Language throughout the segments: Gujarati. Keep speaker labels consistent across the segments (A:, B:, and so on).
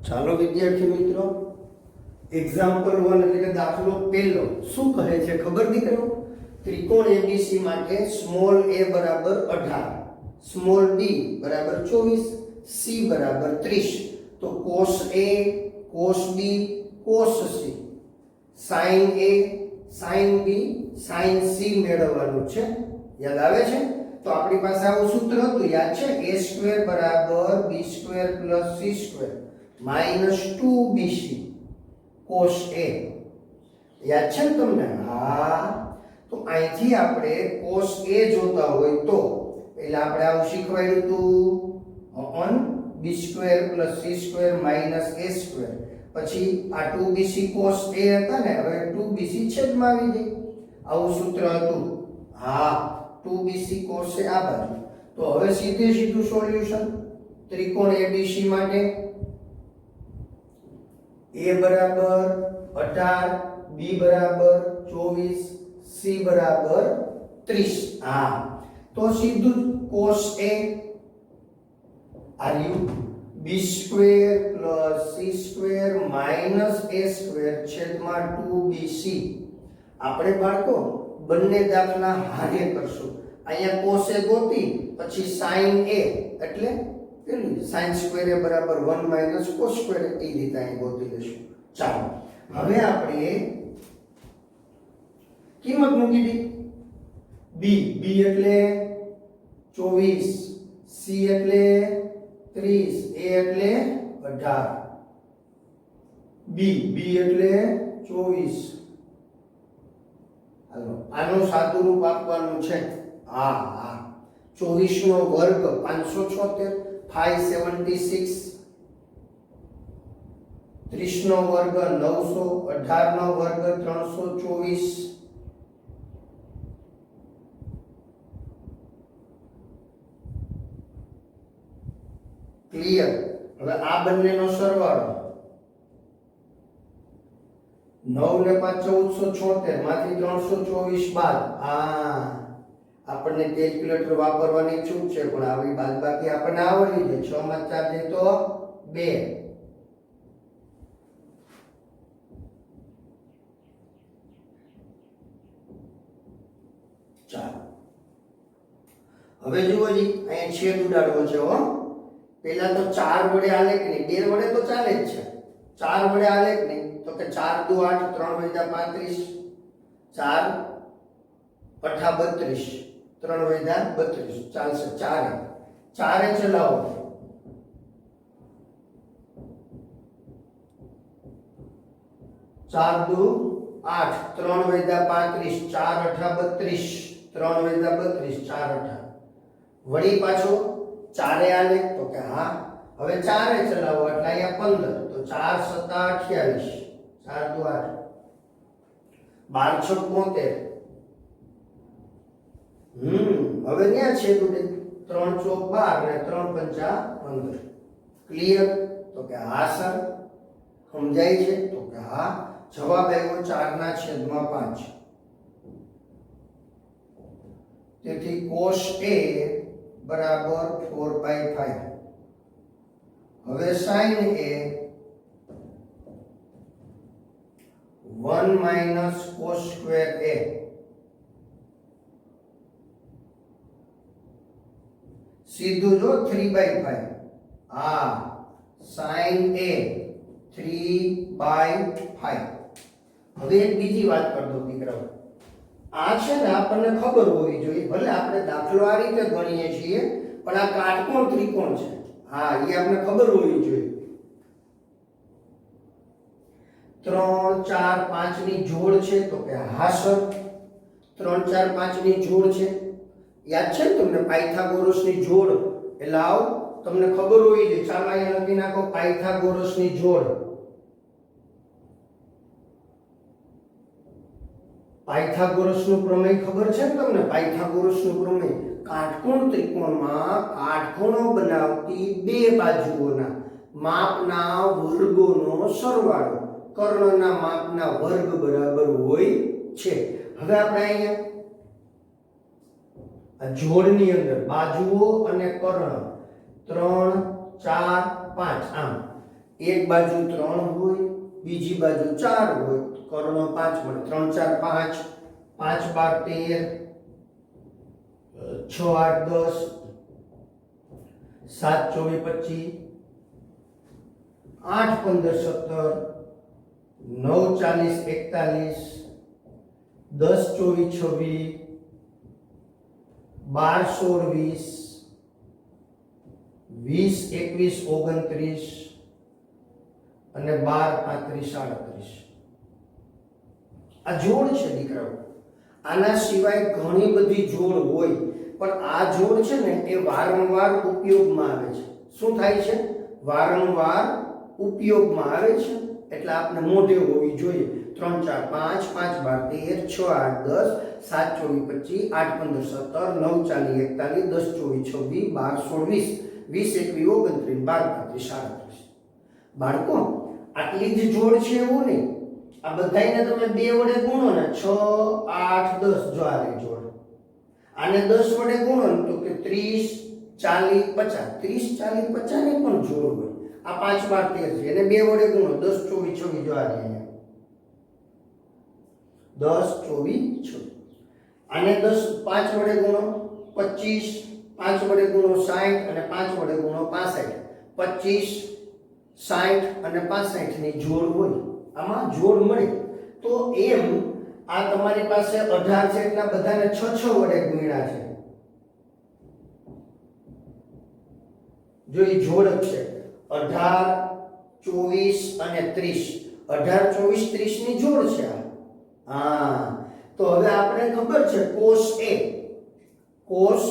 A: ચાલો વિદ્યાર્થી મિત્રો, એક્ઝામ્પલ 1 એટલે કે દાખલો પહેલો શું કહે છે ખબર દીકરો? ત્રિકોણ એબીસી માટે સ્મોલ a બરાબર 18, સ્મોલ b બરાબર 24, c બરાબર 30. તો cos a, cos b, cos c, sin a, sin b, sin c મેળવવાનું છે. યાદ આવે છે? તો આપણી પાસે આવું સૂત્ર હતું, યાદ છે? a² બરાબર b² + c² minus 2bc cos a. યાદ છે ને તમને? હા. તો અહીંથી આપણે cos a જોતા હોય તો એટલે આપણે આવું શીખવાયું હતું on b² + c² minus a². પછી આ 2bc cos a હતા ને, હવે 2bc છેદમાં આવી જાય. આવું સૂત્ર હતું. હા, 2bc cos a આ બાજુ. તો હવે સીધે સીધું સોલ્યુશન ત્રિકોણ abc માટે a બરાબર 18, b બરાબર 24, c બરાબર 30. હા, તો સીધું cos a આવ્યું b² + c² માઈનસ a² છેદમાં 2bc. આપણે બાળકો બંને દાખલા હારે કરશું. અહીંયા cos a ગોતી પછી sin a એટલે sin² a બરાબર 1 - cos² એ રીતે અહીં ગોતી લેશું. ચાલો હવે આપણે કિંમત મૂકી દી. b એટલે 24, c એટલે 30, a એટલે 18. b એટલે 24. હાલો આનું સાદું રૂપ આપવાનું છે. હા 24 નો વર્ગ 576, 576. 30 નો વર્ગ 900, 18 નો વર્ગ 324. ક્લિયર? હવે આ બંનેનો સરવાળો 9 ને 5 1476 માંથી 324 બાદ. આપણને કેલ્ક્યુલેટર વાપરવાની છૂટ છે, પણ આવી બાદબાકી આપણને આવડવી છે. 6 માં 4 જાય તો 2. ચાલો હવે જુઓ જી, અહીંયા છેદ ઉડાડવો છે હો. પહેલા તો 4 વડે આલેખ નહીં, 2 વડે તો ચાલે જ છે. 4 વડે આલેખ નહીં તો કે 4 દુ 8, 3 વડે 35, 4 8 32, 3 વડે 32 ચાલશે. 4 ચલાવો. 4 દુ 8, 3 વડે 35, 4 8 32, 3 વડે 32, 4 8. વળી પાછો 4 આલે તો કે હા, હવે 4 ચલાવો એટલે અહીંયા 15, તો 4 7 28, 4 દુ 8, 12 6 72. હવે ક્યાં છે તું? 3 ચોક 12 ને 3 પંચા 15. ક્લિયર? તો કે હા સર, સમજાય છે? તો કે હા. જવાબ આવ્યો 4/5. તેથી cos a બરાબર 4/5. હવે sin a 1 - cos² a. સીધું જો 3/5. હા, sin a 3/5. હવે એક બીજી વાત કરી દો દીકરાઓ. આ છે ને આપણને ખબર હોવી જોઈએ, ભલે આપણે દાખલો આ રીતે ગણીએ છીએ, પણ આ કાટકોણ ત્રિકોણ છે. હા, એ આપણે ખબર હોવી જોઈએ. 3 4 5 ની જોડ છે તો કે હા સર, 3 4 5 ની જોડ છે. યાદ છે ને તમને પાયથાગોરસની જોડ? એટલે આવ તમને ખબર હોવી જોઈએ. ચાલો અહીંયા લખી નાખો પાયથાગોરસની જોડ. પાયથાગોરસનું પ્રમેય ખબર છે ને તમને? પાયથાગોરસનું પ્રમેય કાટકોણ ત્રિકોણમાં કાટખૂણો બનાવતી બે બાજુઓના માપના વર્ગોનો સરવાળો કર્ણના માપના વર્ગ બરાબર હોય છે. હવે આપણે અહીંયા આ જોડની અંદર બાજુઓ અને કર્ણ 3 4 5 આમ એક બાજુ 3 હોય, બીજી બાજુ 4 હોય, કર્ણ 5 મળે. 3 4 5, 5 12 13, 6 8 10, 7 24 25, 8 15 17, 9 40 41, 10 24 26, 12 16 20, 21 29 અને 12 35 37. આ જોડ છે દીકરાઓ. આના સિવાય ઘણી બધી જોડ હોય, પણ આ જોડ છે ને એ વારંવાર ઉપયોગમાં આવે છે. શું થાય છે? વારંવાર ઉપયોગમાં આવે છે, એટલે આપણે મોઢે હોવી જોઈએ. 3 4 5, 5 12 13, 6 8 10, 7 24 25, 8 15 17, 9 40 41, 10 24 26, 12 16 20, 20 21 29, 12 35 37. બાળકો, આટલી જ જોડ છે એવું નહીં. આ બધાયને તમે 2 વડે ગુણો ને 6 8 10, જો આ રહી જોડ. આને 10 વડે ગુણો ને તો કે 30 40 50, 30 40 50 ની પણ જોડ હોય. આ 5 12 13 છે, એને 2 વડે ગુણો 10 24 26, જો આ રહી 10 24 26. આને 10 5 વડે ગુણો 25, 5 વડે ગુણો 60 અને 5 વડે ગુણો 65. 25 60 અને 65 ની જોડ હોય. આમાં જોડ મળે તો એમ આ તમારી પાસે 18 છે, એટલા બધાને 6 6 વડે ગુણ્યા છે. જો એ જોડ છે 18 24 અને 30. 18 24 30 ની જોડ છે આ. હા, તો હવે આપણે ખબર છે cos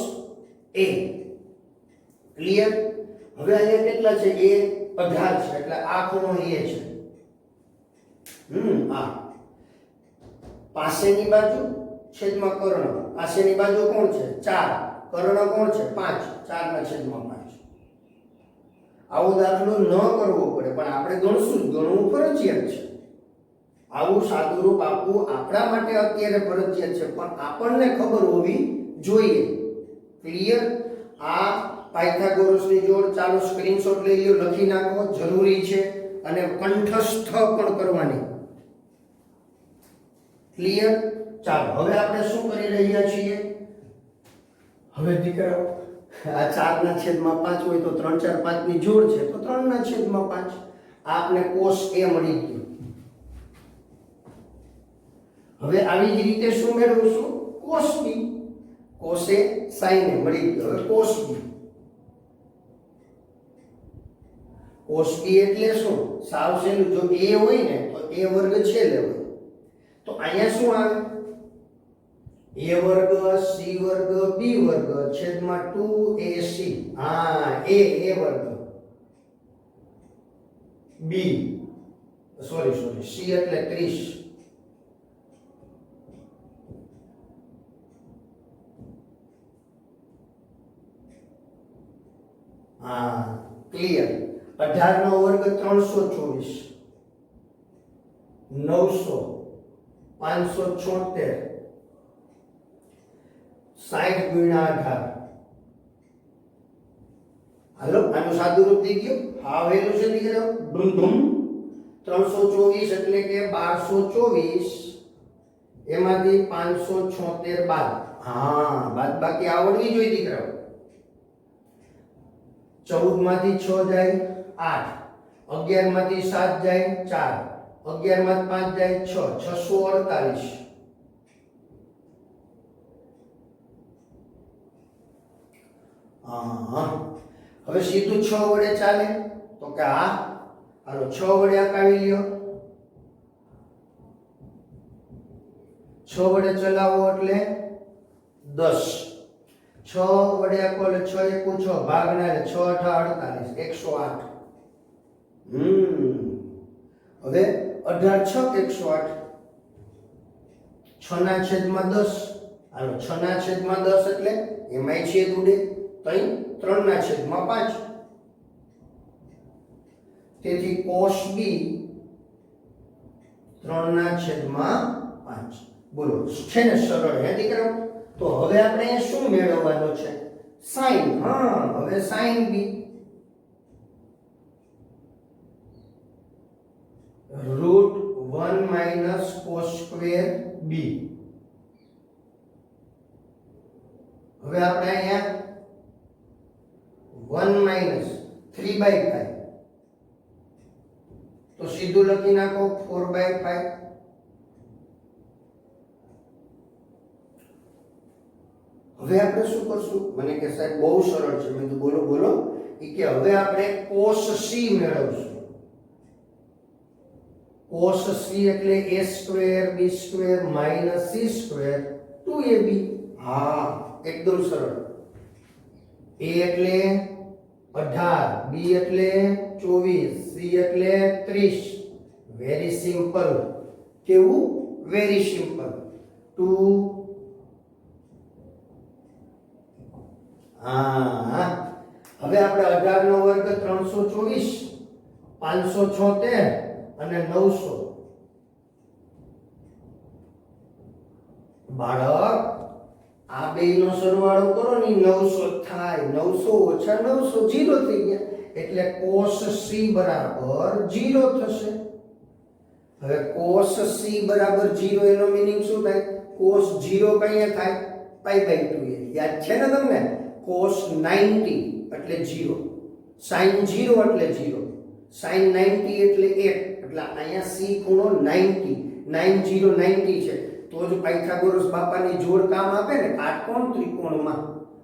A: A. ક્લિયર? હવે અહીંયા કેટલા છે? એ 18 છે, એટલે આ ખૂણો A છે. આ પાસેની બાજુ છેદમાં કર્ણ. પાસેની બાજુ કોણ છે? 4. કર્ણ કોણ છે? 5. 4 ના છેદમાં 5. આવો દાખલો ન કરવો પડે, પણ આપણે ગણશું, ગણવું ફરજિયાત છે. આવું સાદું રૂપ આપવું આપણા માટે અત્યારે ફરજિયાત છે, પણ આપણને ખબર હોવી જોઈએ. ક્લિયર? આ પાયથાગોરસની જોડ ચાલો સ્ક્રીનશોટ લઈ લ્યો, લખી નાખો, જરૂરી છે અને કંઠસ્થ પણ કરવાની. ક્લિયર? ચાલો હવે આપણે શું કરી રહ્યા છીએ? હવે દીકરાઓ, આ 4 ના છેદમાં 5 હોય તો 3 4 5 ની જોડ છે, તો 3 ના છેદમાં 5. આપને cos A મળી ગયું. હવે આવી જ રીતે શું મેળવશું? cos B. cos A sin A મળી ગયું. હવે cos B. cos B એટલે શું? સાવ સહેલું. જો A હોય ને તો A વર્ગ છેલ્લે હોય. તો અહીંયા શું આવે? A વર્ગ C વર્ગ B વર્ગ છેદમાં 2AC. હા, A વર્ગ B સોરી C એટલે 30. હા, ક્લિયર? 18 નો વર્ગ 324, 900, 576, 60 ગુણ્યા 18. હાલો, આનું સાદું રૂપ થઈ ગયું. હા, વેલું છે દીકરાઓ. ધૂમ ધૂમ 324 એટલે કે 1224, એમાંથી 576 બાદ. હા, બાદ બાકી આવડવી જોઈએ દીકરાઓ. 14 માંથી 6 જાય 8, 11 માંથી 7 જાય 4, 11 માંથી 5 જાય 6, 648. હવે સીધું 6 વડે ચાલે તો કે હા, હાલો 6 વડે આકાવી લ્યો. 6 વડે ચલાવો એટલે 10. 6 વડે આખો એટલે 6 એકુ 6, ભાગના એટલે 6 8 48, 108. હવે 18 6 108. 6 ના છેદમાં 10. હાલો 6 ના છેદમાં 10 એટલે એમાંય છેદ ઉડે. તો 3 ના છેદમાં 5. તેથી cos B 3 ના છેદમાં 5. બોલો, છે ને સરળ હે દીકરાઓ? તો હવે આપણે શું મેળવવાનું છે? sin. હા, હવે sin B. √1 minus cos square b. હવે આપણે અહીંયા 1 માઇનસ 3/5 તો સીધું લખી નાખો 4/5. હવે આપણે શું કરશું? મને કે સાહેબ બહુ સરળ છે. મેં તો બોલો બોલો કે હવે આપણે cos c મેળવશું. cos c એટલે a square b square minus c square 2ab. હા, એકદમ સરળ. a એટલે 18, b એટલે 24, c એટલે 30. Very simple. કેવું? Very simple. 2 હા, હવે આપણે 18 નો વર્ગ 324, 576 અને 900. બાળક આ બેયનો સરવાળો કરો ને 900 થાય. 900 ઓછા 900 0 થઈ ગયા એટલે cos c બરાબર 0 થશે. હવે cos c બરાબર 0 એનો મીનિંગ શું થાય? cos 0 કઈ થાય? π/2a. યાદ છે ને તમને? cos 90 એટલે 0, sin 0 એટલે 0, sin 90 એટલે 1. એટલે અહીંયા c ખૂણો 90, 90 90 છે. તો જ પાયથાગોરસ બાપાની જોડ કામ આપે ને કાટકોણ ત્રિકોણમાં.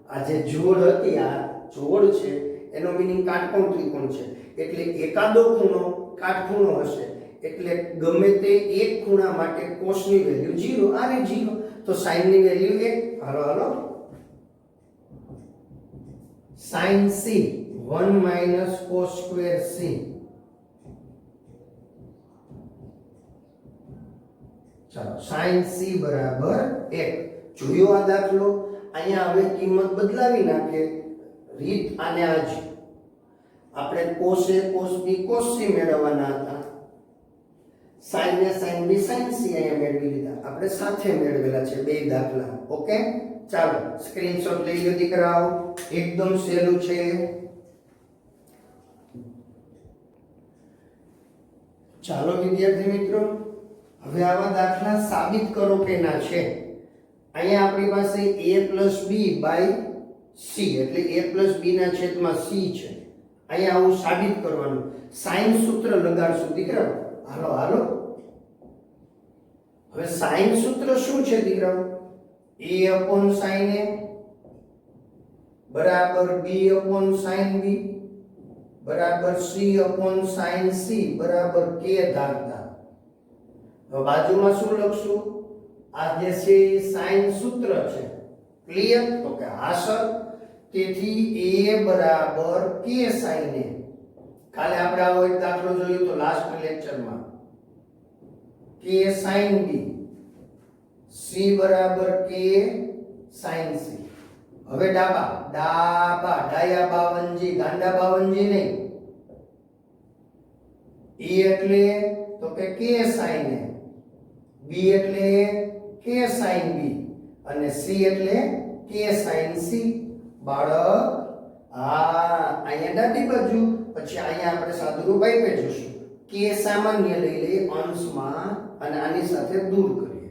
A: આ જે જોડ હતી, આ જોડ છે એનો મીનિંગ કાટકોણ ત્રિકોણ છે. એટલે એકાદો ખૂણો કાટખૂણો હશે એટલે ગમે તે એક ખૂણા માટે cos ની વેલ્યુ 0 અને 0, તો sin ની વેલ્યુ 1. હાલો હાલો, sin c 1 minus cos square c. ચાલો, sin c બરાબર 1. જોયો આ દાખલો? અહીંયા હવે કિંમત બદલાવી નાખે રીત. આને આજ આપણે cos a cos b cos c મેળવવાના હતા. sin ને sin b sin c અહીંયા મેળવી લીધા. આપણે સાથે મેળવેલા છે બે દાખલા. ઓકે, ચાલો સ્ક્રીનશોટ લઈ લો દીકરાઓ. એકદમ સહેલું છે. ચાલો વિદ્યાર્થી મિત્રો, હવે આવા દાખલા સાબિત કરો કે ના છે. અહીંયા આપણી પાસે a+b/c એટલે a+b ના છેદમાં c છે. અહીંયા આવું સાબિત કરવાનું. સાઈન સૂત્ર લગાડશું દીકરાઓ. હાલો હાલો, હવે સાઈન સૂત્ર શું છે દીકરાઓ? a/sin a બરાબર b/sin b બરાબર c/sin c બરાબર k ધારતા. હવે બાજુમાં શું લખશું? આ જે છે સાઈન સૂત્ર છે. ક્લિયર? તો કે હા સર. તેથી a બરાબર k sin a. કાલે આપણે આવો એક દાખલો જોયો તો લાસ્ટ લેક્ચરમાં. k sin b, c બરાબર k sin c. હવે ડાયા બાવનજી, ગાંડા બાવનજી નહીં. a એટલે તો કે k sin a, b એટલે k sin b અને c એટલે k sin c. બાળક અહીંયા ડાબી બાજુ, પછી અહીંયા આપણે સાદુરૂપ આપી જશું. k સામાન્ય લઈ લઈએ અંશમાં અને આની સાથે દૂર કરીએ.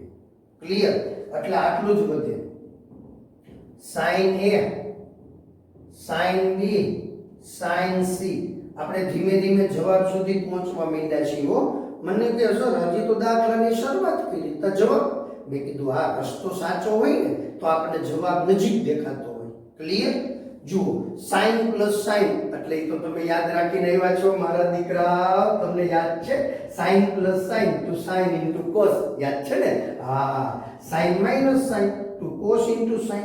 A: ક્લિયર? એટલે આટલું જ વધે. sin a sin b sin c. આપણે ધીમે ધીમે જવાબ સુધી પહોંચવા માંડ્યા છીએ. હો, મને કે સર હજી તો દાખલાની શરૂઆત કરી, તો જવાબ. મેં કીધું આ રસ્તો સાચો હોય ને તો આપણે જવાબ નજીક દેખાતો હોય. ક્લિયર? જુઓ, sin પ્લસ sin એટલે તો તમે યાદ રાખીને આવ્યા છો મારા દીકરા. તમને યાદ છે? sin plus sin two sin into cos. યાદ છે ને? હા. sin minus sin two cos into sin.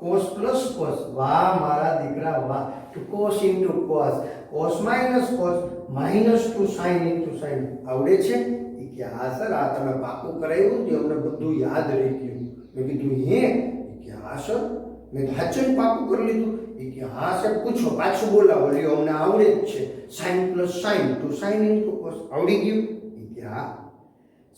A: cos plus cos. વાહ મારા દીકરા વાહ. Two cos into cos. cos minus cos minus two sin into sin. આવડે છે? કે હા સર, આ તમે પાકું કરાવ્યું જે અમને બધું યાદ રહી ગયું. મેં કીધું હે? કે હા સર, મેં સાચું પાકું કરી લીધું. કે હા સર, પૂછો, પાછું બોલાવો. લ્યો, અમને આવડે જ છે. sin plus sin two sin into cos. આવડી ગયું? કે હા.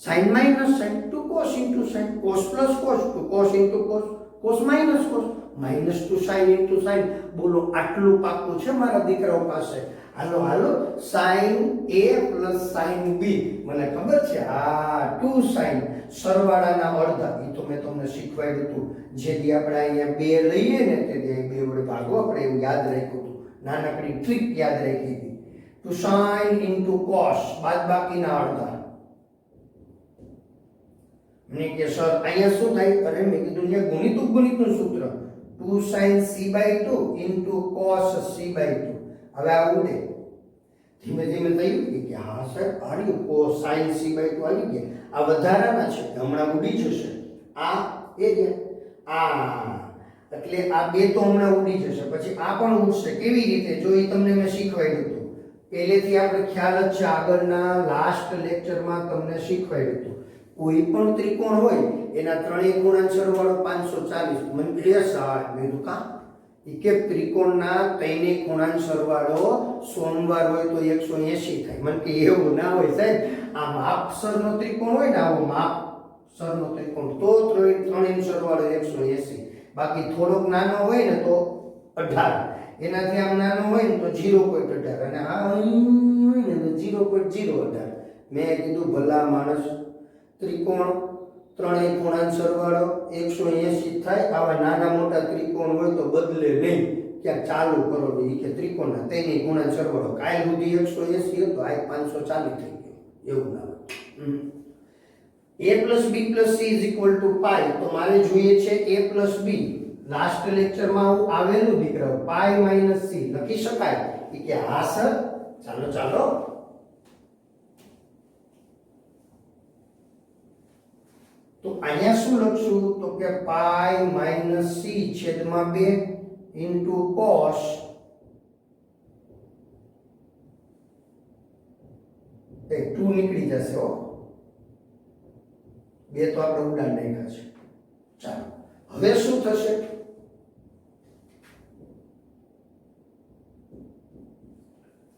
A: sin minus sin two cos into sin. cos plus cos two cos into cos. cos minus cos minus two sin into sin. બોલો, આટલું પાકું છે મારા દીકરાઓ પાસે? હાલો હાલો sin a plus sin b મને ખબર છે આ 2 sin સરવાળાના અડધા એ તો મેં તમને શીખવાડ્યું હતું જેથી આપણે અહીંયા 2 લઈએ ને તે 2 વડે ભાગો આપણે એવું યાદ રાખ્યું હતું નાનકડી ટ્રીક યાદ રાખી હતી to sin into cos બાદબાકીના અડધા મને કે સર અહીંયા શું થાય અરે મેં કીધું કે ગુણિતનું સૂત્ર 2 sin c/2 into cos c/2 હવે આ ઉડે ધીમે ધીમે થયું કે હા સર આર્યું cos sin c/2 આવી ગયા આ વધારાના છે હમણાં ઉડી જશે આ એ જે આ એટલે આ બે તો હમણાં ઉડી જશે પછી આ પણ ઉડશે કેવી રીતે જો એ તમને મેં શીખવાડ્યું હતું પહેલેથી આપણે ખ્યાલ જ છે આગળના લાસ્ટ લેક્ચરમાં તમને શીખવાડ્યું હતું કોઈ પણ ત્રિકોણ હોય એના ત્રણેય ખૂણાનો સરવાળો 540 મને કે સર મેં કીધું કા ઈ કે ત્રિકોણના ત્રણેય ખૂણાનો સરવાળો સોમવાર હોય તો 180 થાય મને કે એવું ના હોય સાહેબ આ માપસરનો ત્રિકોણ હોય ને આવો માપસરનો ત્રિકોણ તો ત્રણેયનો સરવાળો 180 બાકી થોડોક નાનો હોય ને તો 18 એનાથી આમ નાનો હોય ને તો 0.18 અને આ હોય ને તો 0.018 મેં કીધું ભલા માણસ ત્રિકોણ ત્રણેય ખૂણાનો સરવાળો 180 થાય આવા નાના મોટા ત્રિકોણ હોય તો બદલે નહીં ક્યાં ચાલુ કરો એ કે ત્રિકોણના ત્રણેય ખૂણાનો સરવાળો કાલ સુધી 180 હતો આજ 540 થઈ ગયો એવું ના a plus b plus c is equal to pi તો મારે જોઈએ છે a plus b લાસ્ટ લેક્ચરમાં આવેલું દીકરાઓ pi minus c લખી શકાય કે હા સર ચાલો ચાલો તો અહીંયા શું લખશું તો કે pi minus c છેદમાં 2 into cos એ 2 નીકળી જશે હો બે તો આપણે ઉડાન નાખ્યા છે ચાલો હવે શું થશે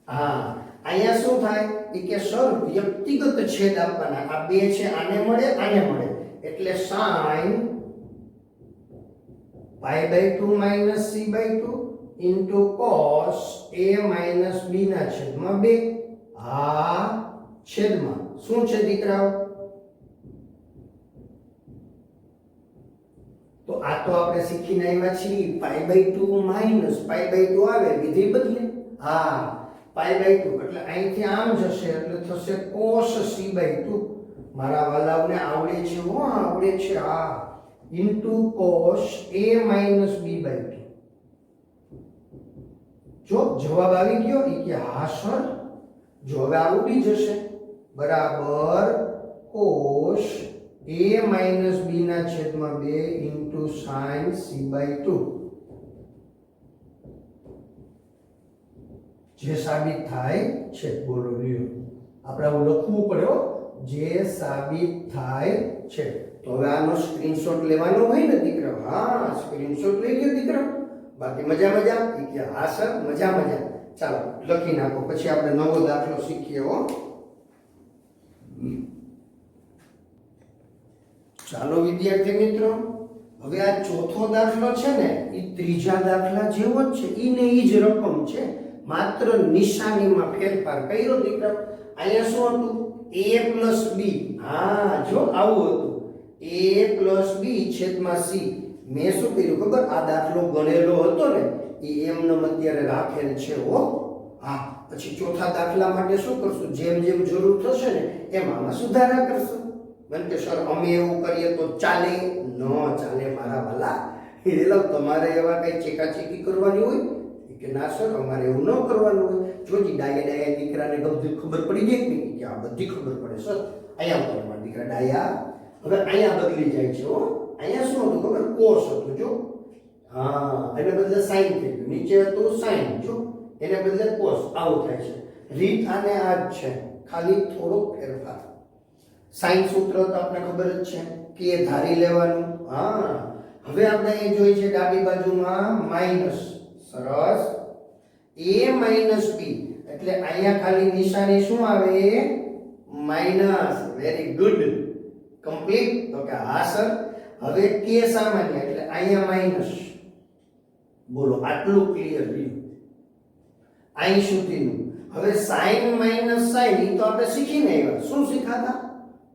A: હા અહીંયા શું થાય કે સર વ્યક્તિગત છેદ આપવાના આ બે છે આને મળે એટલે sin pi/2 minus c/2 into cos a minus b ના છેદમાં 2 આ છેદમાં શું છે દીકરાઓ તો આ તો આપણે શીખીને આવ્યા છીએ pi/2 minus pi/2 આવે વિધેય બદલે હા pi/2 એટલે અહીંથી આમ જશે એટલે થશે cos c/2 મારા વાલાઓને આવડે છે હો આવડે છે આ into cos a minus b/2 જો જવાબ આવી ગયો એ કે હા સર જો હવે આવડી જશે બરાબર cos a minus b ના છેદમાં 2 into sin c/2 જે સાબિત થાય છે બોલો લ્યો આપણે આવું લખવું પડે હો જે સાબિત થાય છે તો હવે આનો સ્ક્રીનશોટ લેવાનો હોય ને દીકરા હા સ્ક્રીનશોટ લઈ લ્યો દીકરા બાકી મજા કે હા સર મજા ચાલો લખી નાખો પછી આપણે નવો દાખલો શીખીએ હો ચાલો વિદ્યાર્થી મિત્રો હવે આ ચોથો દાખલો છે ને એ ત્રીજા દાખલા જેવો જ છે ઈ ને ઈ જ રકમ છે માત્ર નિશાનીમાં ફેરફાર કર્યો દીકરા અહીંયા શું હતું a plus b હા જો આવું હતું a plus b છેદમાં c મેં શું કર્યું ખબર આ દાખલો ગણેલો હતો ને એ એમનો અત્યારે રાખેલ છે હો હા પછી ચોથા દાખલા માટે શું કરશું જેમ જરૂર થશે ને એમાં સુધારા કરશું મને કે સર અમે એવું કરીએ તો ચાલે ન ચાલે મારા વાલા એટલે તમારે એવા કઈ ચેકાચેકી કરવાની હોય કે ના સર અમારે એવું ન કરવાનું હોય જોજી ડાયા દીકરાને બધી ખબર પડી જાય કે આ બધી ખબર પડે સર અહીંયા તમારા દીકરા ડાયા હવે અહીંયા બદલી જાય છે હો અહીંયા શું હતું ખબર કોસ હતું જો હા એને બદલે સાઈન થઈ ગયું નીચે હતું સાઈન જો એને બદલે કોસ આવું થાય છે રીત આને આ જ છે ખાલી થોડો ફેરફાર સાઈન સૂત્ર તો આપણે ખબર જ છે કે ધારી લેવાનું હા હવે આપણે એ જોઈ છે ડાબી બાજુમાં માઈનસ સરસ a minus b એટલે અહીંયા ખાલી નિશાની શું આવે માઈનસ વેરી ગુડ કમ્પ્લીટ તો કે હા સર હવે k સામાન્ય એટલે અહીંયા માઈનસ બોલો આટલું ક્લિયર રહ્યું અહીં સુધીનું હવે sin માઇનસ sin ઈ તો આપણે શીખીને આવ્યા. શું શીખાતા?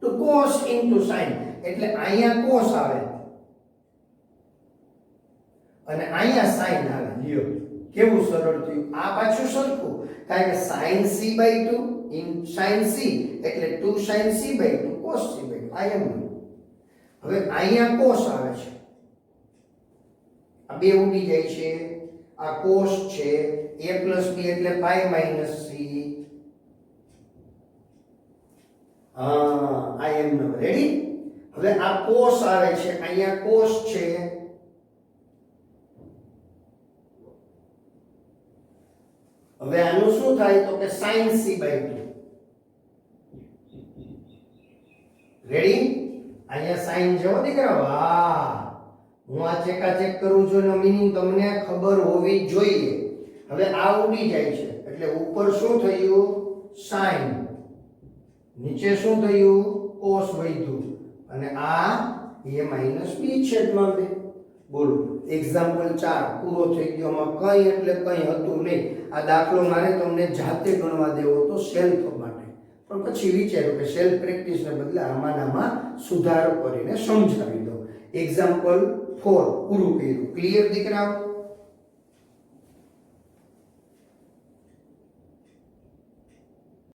A: તો cos into sin. એટલે અહીંયા cos આવે અને અહીંયા sin આવે. લ્યો કેવું સરળ થયું. આ પાછું સરખું, કારણ કે sin c/2 in sin c એટલે 2 sin c/2 cos c/2. આ એમ. હવે અહીંયા cos આવે છે, આ બે ઉડી જાય છે, આ cos છે, a plus b એટલે pi minus c. આ એમ નંબર રેડી. હવે આ cos આવે છે, અહીંયા cos છે, હવે આનું શું થાય તો કે sin c/2. રેડી. અહીંયા sin જેવો દીકરા. વાહ, હું આ ચેકાચેક કરું છું એનો મીનિંગ તમને ખબર હોવી જોઈએ. હવે આ ઉડી જાય છે એટલે ઉપર શું થયું? sin. નીચે શું થયું? cos વધ્યું અને આ a minus b છેદમાં 2. બોલો એક્ઝામ્પલ 4 પૂરો થઈ ગયો. આમાં કંઈ એટલે કંઈ હતું નહીં. આ દાખલો મારે તમને જાતે ગણવા દેવો તો સેલ્ફ માટે, પણ પછી વિચાર્યું કે સેલ્ફ પ્રેક્ટિસને બદલે આમાં સુધારો કરીને સમજાવી દો. એક્ઝામ્પલ 4 પૂરું કર્યું. ક્લિયર દીકરાઓ?